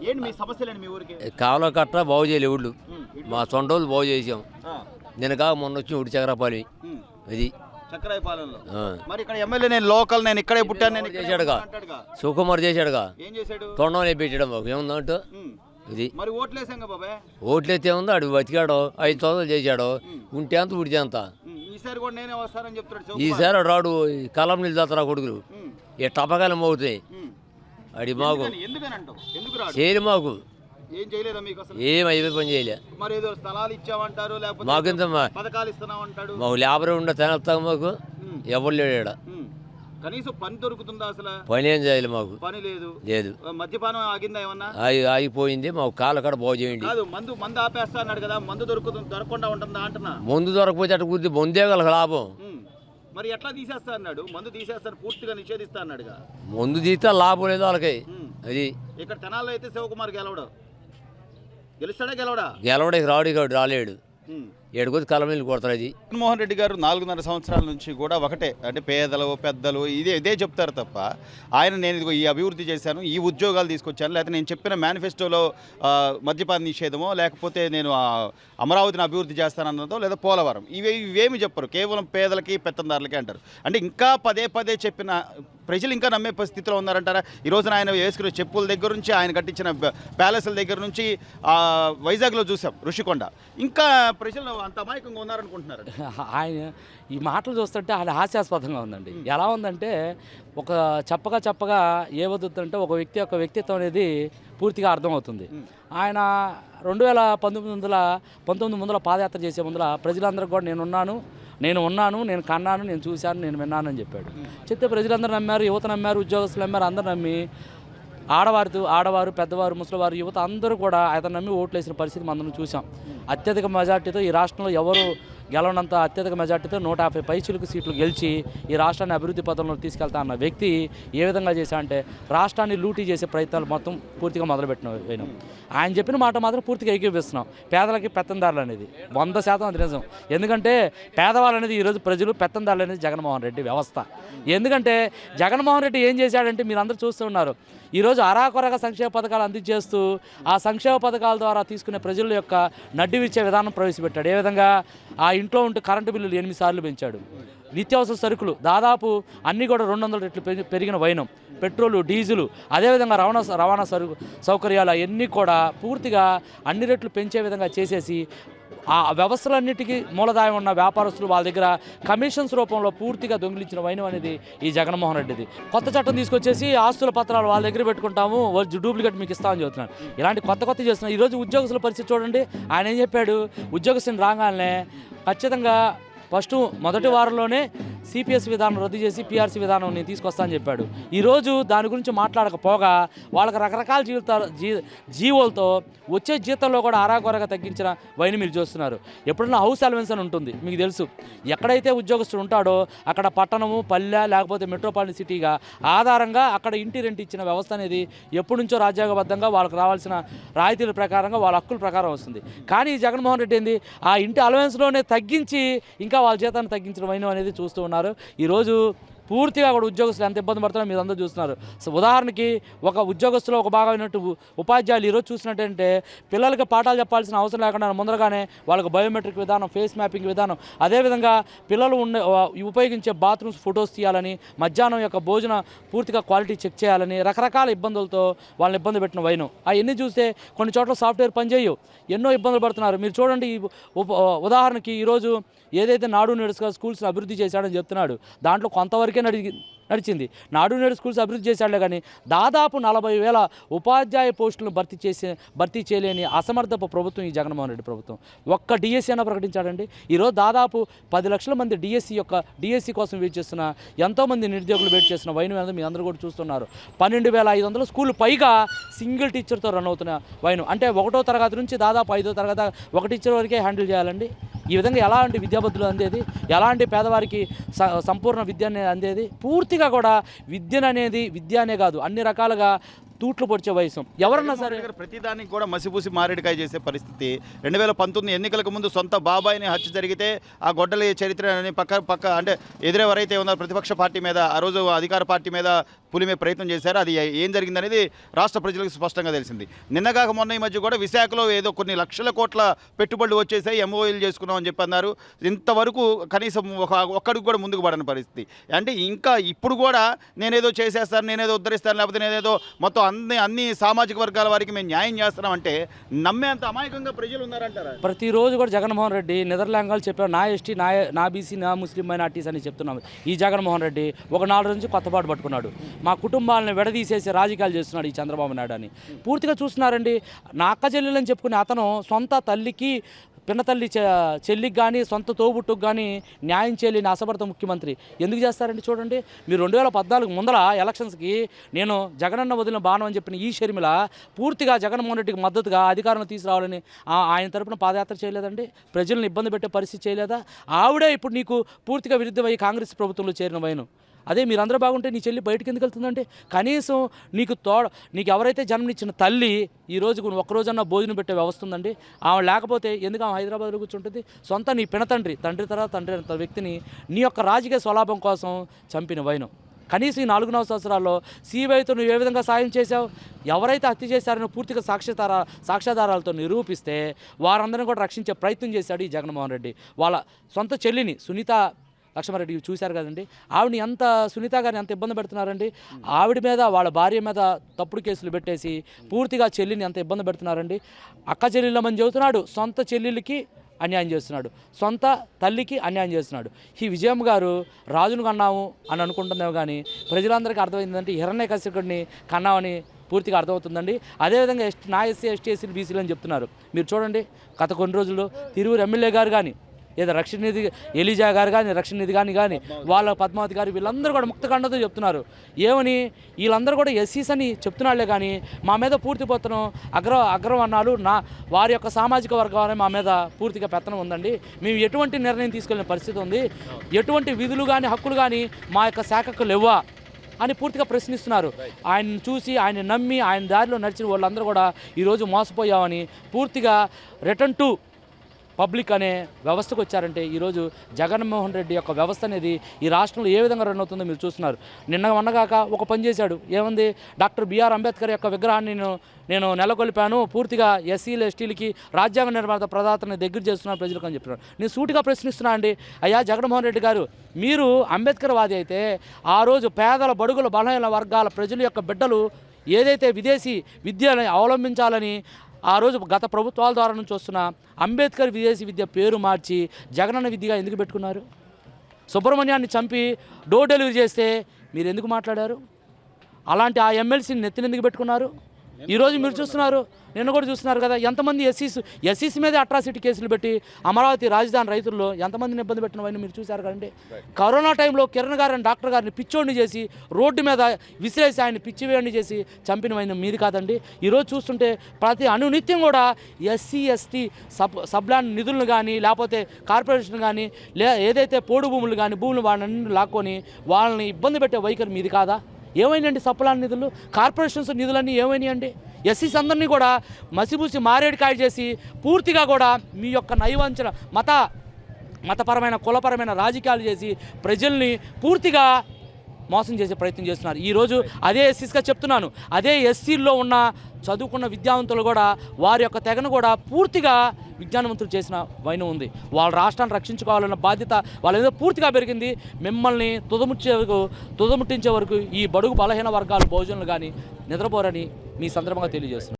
ఏంటి మీ సమస్యలేండి మీ ఊరికి? కాలువ కట్ట బాగు చేయలే ఊళ్ళు మా సొంటోళ్ళు బాగు చేసాం. నిన్నగా మొన్న వచ్చి ఉడి చక్రపాలి ఇది చక్రాయపాలెంలో. మరి ఇక్కడ ఎమ్మెల్యే నేను లోకల్, నేను ఇక్కడే పుట్టాను నేను చేశాడుగా, శివకుమార్ చేశాడుగా. ఏం చేశాడు? తొండం వేయించడం ఏముందంటూ ఇది. మరి ఓట్లేసాం బాబాయ్, ఓట్లయితే ఉంది ఆడు బతికాడు, 5 సంవత్సరాలు చేశాడు, ఉంటే అంత ఉడితే అంత. ఈసారి కూడా నేనే వస్తానని చెప్తాడు. ఈసారి రాడు కలం నీళ్ళు తాతరా కొడుకులు ఏ టపకాయలు మోగుతాయి అడి మాకు చేయలే, మాకు ఏం చేయలేదా మీకు అసలు? ఏం అయిపోయి పని చేయలే. మరి ఏదో స్థలాలు ఇచ్చామంటారు, లేకపోతే మాకింత పథకాలు ఇస్తున్నామంటాడు. మాకు లేబర్ ఉండే తినేస్తాం, మాకు ఎవరు లేడు. కనీసం పని దొరుకుతుందా అసలు? పని ఏం చేయాలి, మాకు పని లేదు. లేదు. మద్యపానం ఆగిందా ఏమన్నా? ఆగిపోయింది. మాకు కాళ్ళ కాడ బాగు చేయండి. కాదు, మందు ఆపేస్తా అన్నాడు కదా, మందు దొరకకుండా ఉంటుందా అంటున్నా. మందు దొరకపోతే అటు గుర్తి ముందే గల లాభం. మరి ఎట్లా తీసేస్తా అన్నాడు? మందు తీసేస్తాను, పూర్తిగా నిషేధిస్తా అన్నాడుగా. మందు తీస్తే లాభం లేదు వాళ్ళకి. అది ఇక్కడ తెనాల్లో అయితే శివకుమార్ గెలుస్తాడా గెలవడా? గెలవడానికి రాలేడు. ఏడుకొచ్చి కలం నీళ్ళు కొడతారు. అది జగన్మోహన్ రెడ్డి గారు 4.5 సంవత్సరాల నుంచి కూడా ఒకటే, అంటే పేదలు పెద్దలు ఇదే చెప్తారు తప్ప ఆయన నేను ఇదిగో ఈ అభివృద్ధి చేశాను, ఈ ఉద్యోగాలు తీసుకొచ్చాను, లేకపోతే నేను చెప్పిన మేనిఫెస్టోలో మద్యపాన నిషేధమో, లేకపోతే నేను అమరావతిని అభివృద్ధి చేస్తానన్నదో, లేదా పోలవరం, ఇవేమి చెప్పరు. కేవలం పేదలకి పెత్తందారులకి అంటారు. అంటే ఇంకా పదే చెప్పిన ప్రజలు ఇంకా నమ్మే స్థితిలో ఉన్నారంటారా? ఈ రోజున ఆయన వేసుకునే చెప్పుల దగ్గర నుంచి, ఆయన కట్టించిన ప్యాలెస్ల దగ్గర నుంచి, వైజాగ్లో చూసాం ఋషికొండ, ఇంకా ప్రజలు అంత అమాయకంగా ఉన్నారనుకుంటున్నారు. ఆయన ఈ మాటలు చూస్తుంటే అది హాస్యాస్పదంగా ఉందండి. ఎలా ఉందంటే ఒక చెప్పగా ఏమవుతుందంటే ఒక వ్యక్తి యొక్క వ్యక్తిత్వం అనేది పూర్తిగా అర్థమవుతుంది. ఆయన 2019 పాదయాత్ర చేసే ముందర ప్రజలందరికీ కూడా నేను ఉన్నాను, నేను కన్నాను, నేను చూశాను, నేను విన్నాను అని చెప్పాడు. చెప్తే ప్రజలందరూ నమ్మారు, యువత నమ్మారు, ఉద్యోగస్తులు నమ్మారు, అందరూ నమ్మి ఆడవారు, పెద్దవారు, ముసలివారు, యువత అందరూ కూడా అతను నమ్మి ఓట్లు వేసిన పరిస్థితి మనం చూసాం. అత్యధిక మెజార్టీతో ఈ రాష్ట్రంలో ఎవరు గెలవనంత అత్యధిక మెజార్టీతో 150 పైచిలుకు సీట్లు గెలిచి ఈ రాష్ట్రాన్ని అభివృద్ధి పథంలో తీసుకెళ్తా అన్న వ్యక్తి ఏ విధంగా చేశా అంటే రాష్ట్రాన్ని లూటీ చేసే ప్రయత్నాలు మొత్తం పూర్తిగా మొదలుపెట్టినాం. ఆయన చెప్పిన మాట మాత్రం పూర్తిగా ఏకీపిస్తున్నాం. పేదలకి పెత్తందారులు అనేది 100% అది నిజం. ఎందుకంటే పేదవాళ్ళు అనేది ఈరోజు ప్రజలు, పెత్తందారులు అనేది జగన్మోహన్ రెడ్డి వ్యవస్థ. ఎందుకంటే జగన్మోహన్ రెడ్డి ఏం చేశాడంటే మీరు అందరూ చూస్తూ ఉన్నారు. ఈరోజు అరాకొరగా సంక్షేమ పథకాలు అందించేస్తూ ఆ సంక్షేమ పథకాల ద్వారా తీసుకునే ప్రజల యొక్క నడ్డివిచ్చే విధానం ప్రవేశపెట్టాడు. ఏ విధంగా ఆ ఇంట్లో ఉంటే కరెంటు బిల్లులు 8 సార్లు పెంచాడు. నిత్యావసర సరుకులు దాదాపు అన్నీ కూడా 200 రెట్లు పెరిగిన వైనం, పెట్రోలు, డీజిలు, అదేవిధంగా రవాణా సౌకర్యాలు అవన్నీ కూడా పూర్తిగా అన్ని రెట్లు పెంచే విధంగా చేసేసి ఆ వ్యవస్థలన్నిటికీ మూలదాయం ఉన్న వ్యాపారస్తులు వాళ్ళ దగ్గర కమిషన్స్ రూపంలో పూర్తిగా దొంగిలించిన వైనం అనేది ఈ జగన్మోహన్ రెడ్డిది. కొత్త చట్టం తీసుకొచ్చేసి ఆస్తుల పత్రాలు వాళ్ళ దగ్గర పెట్టుకుంటాము, డూప్లికేట్ మీకు ఇస్తామని చెబుతున్నాను. ఇలాంటి కొత్త చేస్తున్నారు. ఈరోజు ఉద్యోగస్తుల పరిస్థితి చూడండి. ఆయన ఏం చెప్పాడు? ఉద్యోగస్తుని రాగానే ఖచ్చితంగా మొదటి వారంలోనే సిపిఎస్ విధానం రద్దు చేసి పిఆర్సీ విధానం నేను తీసుకొస్తానని చెప్పాడు. ఈరోజు దాని గురించి మాట్లాడకపోగా వాళ్ళకి రకరకాల జీవోలతో వచ్చే జీతంలో కూడా అరాకొరగా తగ్గించిన వైన మీరు చూస్తున్నారు. ఎప్పుడన్నా హౌస్ అలవెన్స్ అని ఉంటుంది, మీకు తెలుసు. ఎక్కడైతే ఉద్యోగస్తుడు ఉంటాడో అక్కడ పట్టణము, పల్లె, లేకపోతే మెట్రోపాలిటన్ సిటీగా ఆధారంగా అక్కడ ఇంటి రెంట్ ఇచ్చిన వ్యవస్థ అనేది ఎప్పటి నుంచో రాజ్యాంగబద్ధంగా వాళ్ళకి రావాల్సిన రాయితీల ప్రకారంగా వాళ్ళ హక్కుల ప్రకారం వస్తుంది. కానీ జగన్మోహన్ రెడ్డి ఏంది ఆ ఇంటి అలవెన్స్లోనే తగ్గించి ఇంకా వాళ్ళ జీతాన్ని తగ్గించడం వైనం అనేది చూస్తూ ఉన్నారు. ఈరోజు పూర్తిగా కూడా ఉద్యోగస్తులు ఎంత ఇబ్బంది పడుతున్నారో మీరు అందరూ చూస్తున్నారు. సో ఉదాహరణకి ఒక ఉద్యోగస్తులో ఒక భాగమైనట్టు ఉపాధ్యాయులు ఈరోజు చూసినట్టంటే పిల్లలకి పాఠాలు చెప్పాల్సిన అవసరం లేకుండా ముందరగానే వాళ్ళకి బయోమెట్రిక్ విధానం, ఫేస్ మ్యాపింగ్ విధానం, అదేవిధంగా పిల్లలు ఉపయోగించే బాత్రూమ్స్ ఫొటోస్ తీయాలని, మధ్యాహ్నం యొక్క భోజన పూర్తిగా క్వాలిటీ చెక్ చేయాలని రకరకాల ఇబ్బందులతో వాళ్ళని ఇబ్బంది పెట్టిన వైను. అవన్నీ చూస్తే కొన్ని చోట్ల సాఫ్ట్వేర్ పనిచేయవు, ఎన్నో ఇబ్బందులు పడుతున్నారు. మీరు చూడండి, ఉదాహరణకి ఈరోజు ఏదైతే నాడు నేడుగా స్కూల్స్ని అభివృద్ధి చేశాడని చెప్తున్నాడు, దాంట్లో కొంతవరకే నడిచింది. నాడు నేడు స్కూల్స్ అభివృద్ధి చేశాడులే కానీ దాదాపు 40,000 ఉపాధ్యాయ పోస్టులను భర్తీ చేయలేని అసమర్థపు ప్రభుత్వం ఈ జగన్మోహన్ రెడ్డి ప్రభుత్వం. ఒక్క డిఎస్సీ అయినా ప్రకటించాడండి. ఈరోజు దాదాపు 10 లక్షల మంది డిఎస్సీ కోసం వెయిట్ చేస్తున్న, ఎంతోమంది నిరుద్యోగులు వెయిట్ చేస్తున్న వైను అనేది మీ అందరూ కూడా చూస్తున్నారు. 12,500 స్కూళ్ళు పైగా సింగిల్ టీచర్తో రన్ అవుతున్న వైను. అంటే 1వ తరగతి నుంచి దాదాపు 5వ తరగతి ఒక టీచర్ వరకే హ్యాండిల్ చేయాలండి. ఈ విధంగా ఎలాంటి విద్యాబుద్ధులు అందేది, ఎలాంటి పేదవారికి సంపూర్ణ విద్య అందేది? పూర్తిగా కూడా విద్య అనే కాదు, అన్ని రకాలుగా తూట్లు పొడిచే వయసు. ఎవరన్నా సరే ప్రతిదానికి కూడా మసిపూసి మారేడుకాయ చేసే పరిస్థితి. 2019 ఎన్నికలకు ముందు సొంత బాబాయిని హత్య జరిగితే ఆ గొడ్డలి చరిత్ర అని పక్క అంటే ఎదురెవరైతే ఉన్నారో ప్రతిపక్ష పార్టీ మీద ఆ రోజు అధికార పార్టీ మీద పులిమే ప్రయత్నం చేశారు. అది ఏం జరిగిందనేది రాష్ట్ర ప్రజలకు స్పష్టంగా తెలిసింది. నిన్నగాక మొన్న ఈ మధ్య కూడా విశాఖలో ఏదో కొన్ని లక్షల కోట్ల పెట్టుబడులు వచ్చేసాయి, ఎంఓఏలు చేసుకున్నాం అని చెప్పి అన్నారు. ఇంతవరకు కనీసం ఒక్కడికి కూడా ముందుకు పడని పరిస్థితి. అంటే ఇంకా ఇప్పుడు కూడా నేనేదో చేసేస్తాను, నేనేదో ఉద్ధరిస్తాను, లేకపోతే నేనేదో మొత్తం అన్ని సామాజిక వర్గాల వారికి మేము న్యాయం చేస్తున్నాం అంటే నమ్మేంత అమాయకంగా ప్రజలు ఉన్నారంటారా? ప్రతిరోజు కూడా జగన్మోహన్ రెడ్డి నిద్రలేంగాలు చెప్పారు, నా ఎస్టీ, నా బీసీ, నా ముస్లిం మైనార్టీస్ అని చెప్తున్నాము. ఈ జగన్మోహన్ రెడ్డి ఒక 4 రోజు నుంచి కొత్తపాటు పట్టుకున్నాడు. మా కుటుంబాలను విడదీసేసి రాజకీయాలు చేస్తున్నాడు ఈ చంద్రబాబు నాయుడు అని పూర్తిగా చూస్తున్నారండి. నా అక్క చెల్లెలని చెప్పుకునే అతను సొంత తల్లికి, పిన్నతల్లి చెల్లికి కానీ సొంత తోబుట్టుకు కానీ న్యాయం చేయలేని అసమర్థ ముఖ్యమంత్రి ఎందుకు చేస్తారండి? చూడండి, మీరు 2014 ముందర ఎలక్షన్స్కి నేను జగనన్న వదిలిన బాణం అని చెప్పిన ఈ షర్మిల పూర్తిగా జగన్మోహన్ రెడ్డికి మద్దతుగా అధికారంలో తీసుకురావాలని ఆయన తరపున పాదయాత్ర చేయలేదండి? ప్రజలను ఇబ్బంది పెట్టే పరిస్థితి చేయలేదా? ఆవిడే ఇప్పుడు నీకు పూర్తిగా విరుద్ధమై కాంగ్రెస్ ప్రభుత్వంలో చేరిన వైను. అదే మీరందరూ బాగుంటే నీ చెల్లి బయటకు ఎందుకు వెళ్తుందంటే కనీసం నీకు ఎవరైతే జన్మనిచ్చిన తల్లి ఈరోజు ఒక్కరోజన్నా భోజనం పెట్టే వ్యవస్థ ఉందండి. ఆమె లేకపోతే ఎందుకు ఆమె హైదరాబాద్లో కూర్చుంటుంది? సొంత నీ తండ్రి తర్వాత తండ్రి అంత వ్యక్తిని నీ యొక్క రాజకీయ స్వలాభం కోసం చంపిన వైనం. కనీసం ఈ 4.5 సంవత్సరాల్లో సిబిఐతో నువ్వు ఏ విధంగా సాయం చేశావు? ఎవరైతే హత్య చేశారో పూర్తిగా సాక్ష్యాధారాలతో నిరూపిస్తే వారందరినీ కూడా రక్షించే ప్రయత్నం చేశాడు ఈ జగన్మోహన్ రెడ్డి. వాళ్ళ సొంత చెల్లిని సునీత లక్ష్మారెడ్డి చూశారు కదండి, ఆవిడని ఎంత సునీత గారిని ఎంత ఇబ్బంది పెడుతున్నారండి. ఆవిడ మీద వాళ్ళ భార్య మీద తప్పుడు కేసులు పెట్టేసి పూర్తిగా చెల్లిని ఎంత ఇబ్బంది పెడుతున్నారండి. అక్క చెల్లెళ్ళమని చెబుతున్నాడు, సొంత చెల్లెళ్ళకి అన్యాయం చేస్తున్నాడు, సొంత తల్లికి అన్యాయం చేస్తున్నాడు. ఈ విజయమ్మ గారు రాజును కన్నాము అని అనుకుంటున్నావు కానీ ప్రజలందరికీ అర్థమైందంటే హిరణ్యకశిపుడిని కన్నామని పూర్తిగా అర్థమవుతుందండి. అదేవిధంగా నా ఎస్సీ ఎస్టీ ఎస్సీలు బీసీలు అని చెప్తున్నారు. మీరు చూడండి, గత కొన్ని రోజుల్లో తిరువురు ఎమ్మెల్యే గారు కానీ ఏదో రక్షణ నిధి ఎలిజా గారు కానీ రక్షణ నిధి కానీ వాళ్ళ పద్మావతి గారు వీళ్ళందరూ కూడా ముక్తఖండతో చెప్తున్నారు. ఏమని వీళ్ళందరూ కూడా ఎస్సీస్ అని చెప్తున్నాళ్లే కానీ మా మీద పూర్తి పెత్తనం అగ్రవర్ణాలు వారి యొక్క సామాజిక వర్గాలనే మా మీద పూర్తిగా పెత్తనం ఉందండి. మేము ఎటువంటి నిర్ణయం తీసుకెళ్ళిన పరిస్థితి ఉంది, ఎటువంటి విధులు కానీ హక్కులు కానీ మా యొక్క శాఖకు లేవా అని పూర్తిగా ప్రశ్నిస్తున్నారు. ఆయన చూసి ఆయన నమ్మి ఆయన దారిలో నడిచిన వాళ్ళందరూ కూడా ఈరోజు మోసపోయామని పూర్తిగా రిటర్న్ టు పబ్లిక్ అనే వ్యవస్థకు వచ్చారంటే ఈరోజు జగన్మోహన్ రెడ్డి యొక్క వ్యవస్థ అనేది ఈ రాష్ట్రంలో ఏ విధంగా రన్ అవుతుందో మీరు చూస్తున్నారు. నిన్న మొన్నగాక ఒక పని చేశాడు, ఏముంది, డాక్టర్ బిఆర్ అంబేద్కర్ యొక్క విగ్రహాన్ని నేను నెలకొల్పాను, పూర్తిగా ఎస్సీలు ఎస్టీలకి రాజ్యాంగ నిర్మాత ప్రదాతని దగ్గర చేస్తున్నాను ప్రజలకు అని చెప్పినారు. నేను సూటిగా ప్రశ్నిస్తున్నా అండి, అయ్యా జగన్మోహన్ రెడ్డి గారు, మీరు అంబేద్కర్ వాది అయితే ఆ రోజు పేదల బడుగుల బలహీన వర్గాల ప్రజల యొక్క బిడ్డలు ఏదైతే విదేశీ విద్యను అవలంబించాలని ఆ రోజు గత ప్రభుత్వాల ద్వారా నుంచి వస్తున్న అంబేద్కర్ విదేశీ విద్య పేరు మార్చి జగనన్న విద్యగా ఎందుకు పెట్టుకున్నారు? సుబ్రహ్మణ్యాన్ని చంపి డోర్ డెలివరీ చేస్తే మీరు ఎందుకు మాట్లాడారు? అలాంటి ఆ ఎమ్మెల్సీని నెత్తిని ఎందుకు పెట్టుకున్నారు? ఈరోజు మీరు చూస్తున్నారు, నిన్న కూడా చూస్తున్నారు కదా, ఎంతమంది ఎస్సీస్ మీద అట్రాసిటీ కేసులు పెట్టి అమరావతి రాజధాని రైతుల్లో ఎంతమందిని ఇబ్బంది పెట్టినవన్నీ మీరు చూశారు కదండి. కరోనా టైంలో కిరణ్ గారిని డాక్టర్ గారిని పిచ్చోడిని చేసి రోడ్డు మీద విసిరేసి ఆయన పిచ్చివేడిని చేసి చంపినవైన మీది కాదండి. ఈరోజు చూస్తుంటే ప్రతి అనునిత్యం కూడా ఎస్సీ ఎస్టీ సబ్లాన్ నిధులను కానీ లేకపోతే కార్పొరేషన్ కానీ ఏదైతే పోడు భూములు కానీ భూములు వాళ్ళని లాక్కొని వాళ్ళని ఇబ్బంది పెట్టే వైఖరి మీది కాదా? ఏమైనాయండి సప్లాన్ నిధులు, కార్పొరేషన్స్ నిధులన్నీ ఏమైనాయండి? ఎస్సీస్ అందరినీ కూడా మసిబూసి మారేడుకాయ చేసి పూర్తిగా కూడా మీ యొక్క నైవంచన మతపరమైన కులపరమైన రాజకీయాలు చేసి ప్రజల్ని పూర్తిగా మోసం చేసే ప్రయత్నం చేస్తున్నారు. ఈరోజు అదే ఎస్సీస్గా చెప్తున్నాను, అదే ఎస్సీల్లో ఉన్న చదువుకున్న విద్యావంతులు కూడా వారి యొక్క తెగను కూడా పూర్తిగా విజ్ఞానవంతులు చేసిన వైనం ఉంది. వాళ్ళ రాష్ట్రాన్ని రక్షించుకోవాలన్న బాధ్యత వాళ్ళ మీద పూర్తిగా పెరిగింది. మిమ్మల్ని తుదముట్టించే వరకు ఈ బడుగు బలహీన వర్గాలు భోజనాలు కానీ నిద్రపోరని మీ సందర్భంగా తెలియజేస్తున్నారు.